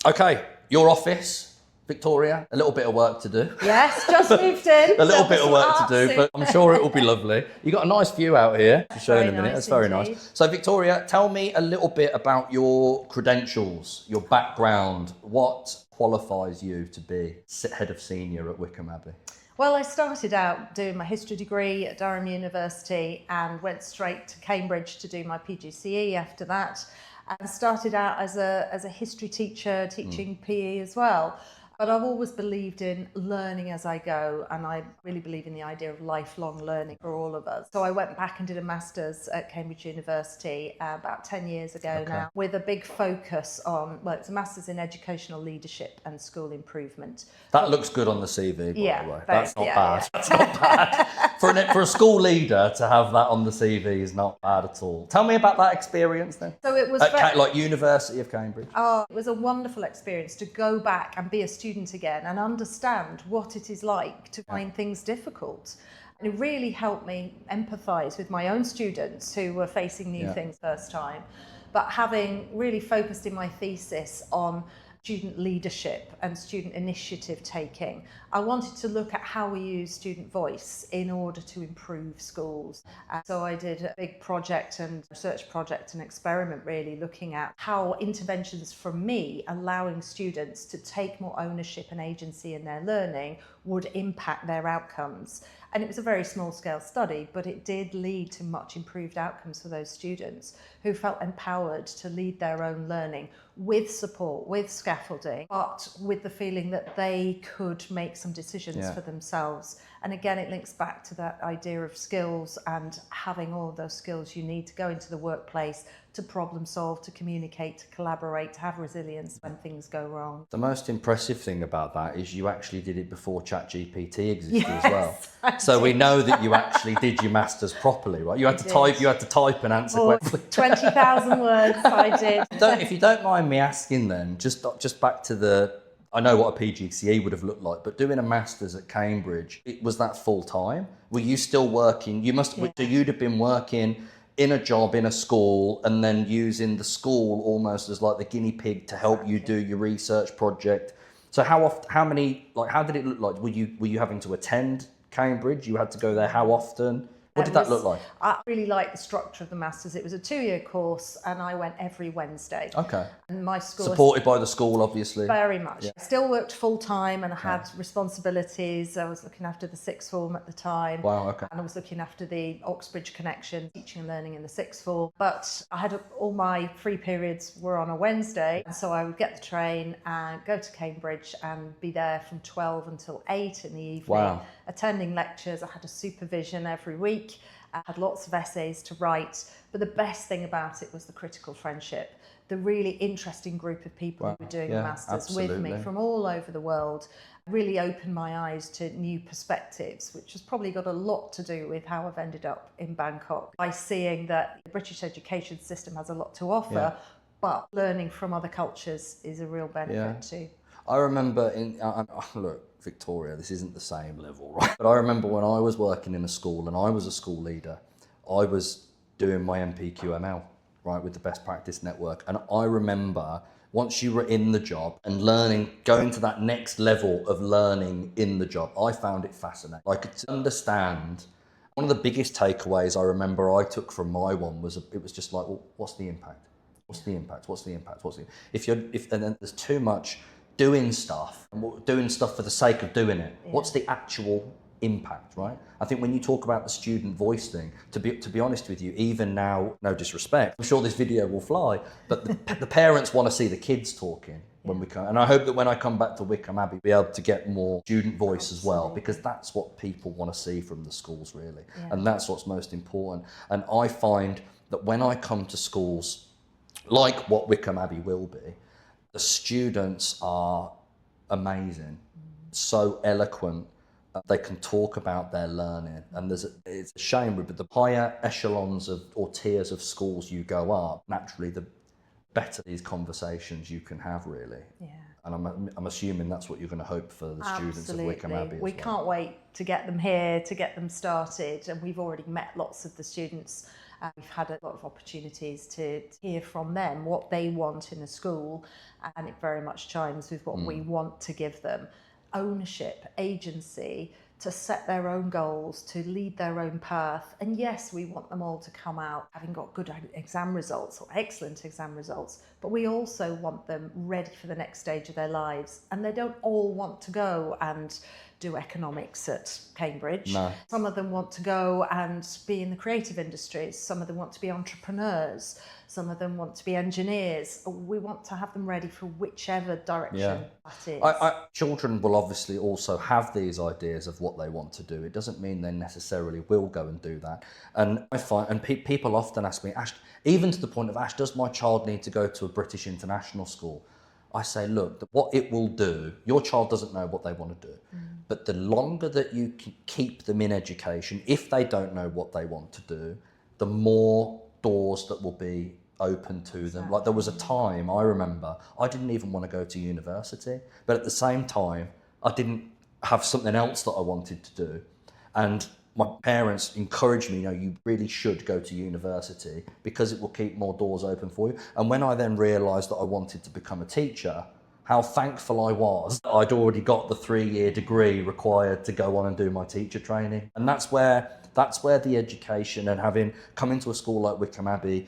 Okay, your office, Victoria, a little bit of work to do. Yes, just moved in. A little bit of work to do, but I'm sure it will be lovely. You've got a nice view out here to show in a minute. That's very nice. So Victoria, tell me a little bit about your credentials, your background. What qualifies you to be head of senior at Wycombe Abbey? Well, I started out doing my history degree at Durham University and went straight to Cambridge to do my PGCE after that. And started out as a history teacher, teaching PE as well. But I've always believed in learning as I go, and I really believe in the idea of lifelong learning for all of us. So I went back and did a master's at Cambridge University about 10 years ago now, with a big focus on, well, it's a master's in educational leadership and school improvement. That looks good on the CV, by the way. That's not bad. Yeah. That's not bad. For a school leader to have that on the CV is not bad at all. Tell me about that experience then. So it was like University of Cambridge. Oh, it was a wonderful experience to go back and be a student again and understand what it is like to find things difficult. And it really helped me empathise with my own students who were facing new things first time. But having really focused in my thesis on student leadership and student initiative taking, I wanted to look at how we use student voice in order to improve schools. And so I did a big project and research project and experiment really looking at how interventions from me allowing students to take more ownership and agency in their learning would impact their outcomes. And it was a very small scale study, but it did lead to much improved outcomes for those students who felt empowered to lead their own learning with support, with scaffolding, but with the feeling that they could make some decisions for themselves. And again, it links back to that idea of skills and having all of those skills you need to go into the workplace, to problem solve, to communicate, to collaborate, to have resilience when things go wrong. The most impressive thing about that is you actually did it before ChatGPT existed as well. So we know that you actually did your masters properly, right? You had to type and answer questions. 20,000 words I did. If you don't mind me asking then, just back to I know what a PGCE would have looked like, but doing a master's at Cambridge, was that full time? Were you still working? So you'd have been working in a job in a school and then using the school almost as like the guinea pig to help you do your research project. So how did it look like? Were you having to attend Cambridge? You had to go there how often? What did that look like? I really liked the structure of the Masters. It was a 2-year course and I went every Wednesday. Okay. And my school... Supported by the school, obviously. Very much. Yeah. I still worked full time and I had responsibilities. I was looking after the sixth form at the time. Wow, okay. And I was looking after the Oxbridge connection, teaching and learning in the sixth form. But I had all my free periods were on a Wednesday. And so I would get the train and go to Cambridge and be there from 12 until 8 in the evening. Wow. Attending lectures. I had a supervision every week. I had lots of essays to write, but the best thing about it was the critical friendship, the really interesting group of people who were doing the Masters with me from all over the world. Really opened my eyes to new perspectives, which has probably got a lot to do with how I've ended up in Bangkok, by seeing that the British education system has a lot to offer, but learning from other cultures is a real benefit too. I remember look, Victoria, this isn't the same level, right? But I remember when I was working in a school and I was a school leader, I was doing my MPQML, right, with the Best Practice Network. And I remember once you were in the job and learning, going to that next level of learning in the job, I found it fascinating. I could understand. One of the biggest takeaways I remember I took from my one was it was just like, well, what's the impact? What's the impact? What's the impact? And then there's too much doing stuff for the sake of doing it. What's the actual impact, right? I think when you talk about the student voice thing, to be honest with you, even now, no disrespect, I'm sure this video will fly, but the parents want to see the kids talking when we come. And I hope that when I come back to Wycombe Abbey, we'll be able to get more student voice as well, because that's what people want to see from the schools, really. And that's what's most important. And I find that when I come to schools, like what Wycombe Abbey will be, the students are amazing, so eloquent. They can talk about their learning, and it's a shame, but the higher echelons or tiers of schools you go up, naturally, the better these conversations you can have, really. Yeah. And I'm assuming that's what you're going to hope for the students of Wycombe Abbey. We can't wait to get them here, to get them started, and we've already met lots of the students We've had a lot of opportunities to hear from them what they want in a school, and it very much chimes with what we want to give them. Ownership, agency, to set their own goals, to lead their own path. And yes, we want them all to come out having got good exam results or excellent exam results, but we also want them ready for the next stage of their lives. And they don't all want to go and do economics at Cambridge. No. Some of them want to go and be in the creative industries. Some of them want to be entrepreneurs. Some of them want to be engineers. We want to have them ready for whichever direction that is. Children will obviously also have these ideas of what they want to do. It doesn't mean they necessarily will go and do that. And I find, and people often ask me, Ash, even to the point of, Ash, does my child need to go to a British international school? I say, look, what it will do, your child doesn't know what they want to do, but the longer that you can keep them in education, if they don't know what they want to do, the more doors that will be open to them. Like there was a time, I remember, I didn't even want to go to university, but at the same time, I didn't have something else that I wanted to do. And my parents encouraged me, you really should go to university because it will keep more doors open for you. And when I then realised that I wanted to become a teacher, how thankful I was that I'd already got the 3-year degree required to go on and do my teacher training. And that's where the education, and having come into a school like Wycombe Abbey,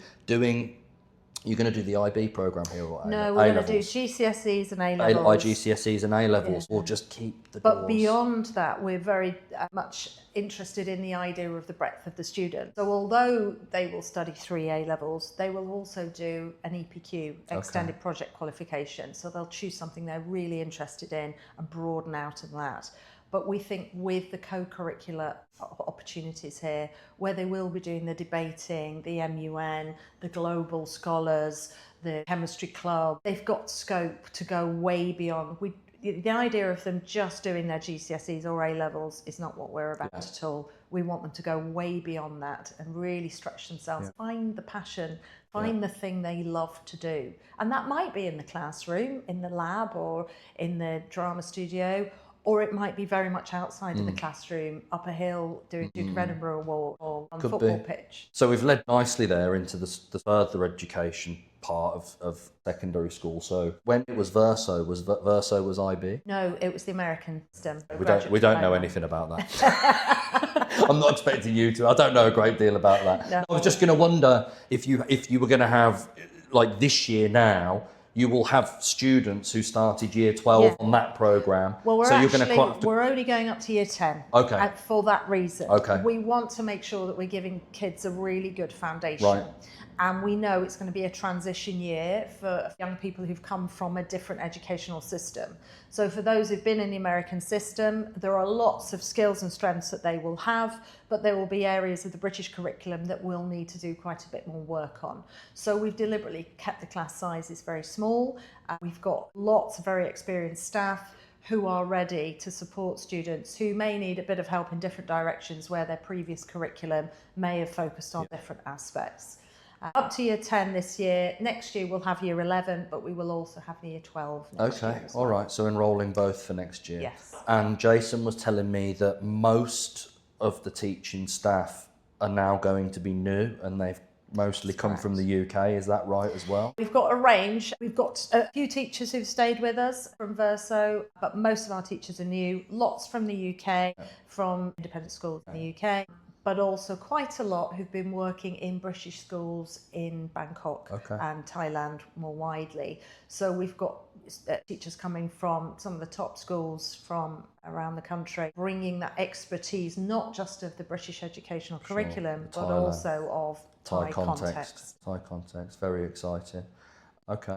you're going to do the IB programme here, or no, we're going to do GCSEs and A-levels. IGCSEs and A-levels, or just keep the doors. But beyond that, we're very much interested in the idea of the breadth of the student. So although they will study 3 A-levels, they will also do an EPQ, Extended Project Qualification. So they'll choose something they're really interested in and broaden out of that. But we think with the co-curricular opportunities here, where they will be doing the debating, the MUN, the global scholars, the chemistry club, they've got scope to go way beyond. The idea of them just doing their GCSEs or A-levels is not what we're about at all. We want them to go way beyond that and really stretch themselves, find the passion, find the thing they love to do. And that might be in the classroom, in the lab, or in the drama studio, or it might be very much outside of the classroom, up a hill, doing Duke of Edinburgh walk, or on the football pitch. So we've led nicely there into the further education part of secondary school. So when it was Verso was IB? No, it was the American system. We don't know anything about that. I'm not expecting you to. I don't know a great deal about that. No. I was just going to wonder if you were going to have, like this year now, you will have students who started year 12 on that programme. Well, we're only going up to year 10. Okay. For that reason. Okay. We want to make sure that we're giving kids a really good foundation. Right. And we know it's going to be a transition year for young people who've come from a different educational system. So for those who've been in the American system, there are lots of skills and strengths that they will have, but there will be areas of the British curriculum that we'll need to do quite a bit more work on. So we've deliberately kept the class sizes very small. We've got lots of very experienced staff who are ready to support students who may need a bit of help in different directions where their previous curriculum may have focused on different aspects. Up to year 10 this year. Next year we'll have year 11, but we will also have year 12 next year. Okay, all right. So enrolling both for next year. Yes. And Jason was telling me that most of the teaching staff are now going to be new, and they've mostly come from the UK. Is that right as well? We've got a range. We've got a few teachers who've stayed with us from Verso, but most of our teachers are new. Lots from the UK, from independent schools in the UK. But also quite a lot who've been working in British schools in Bangkok and Thailand more widely. So we've got teachers coming from some of the top schools from around the country, bringing that expertise, not just of the British educational curriculum, but also of Thai context. Thai context, very exciting. Okay.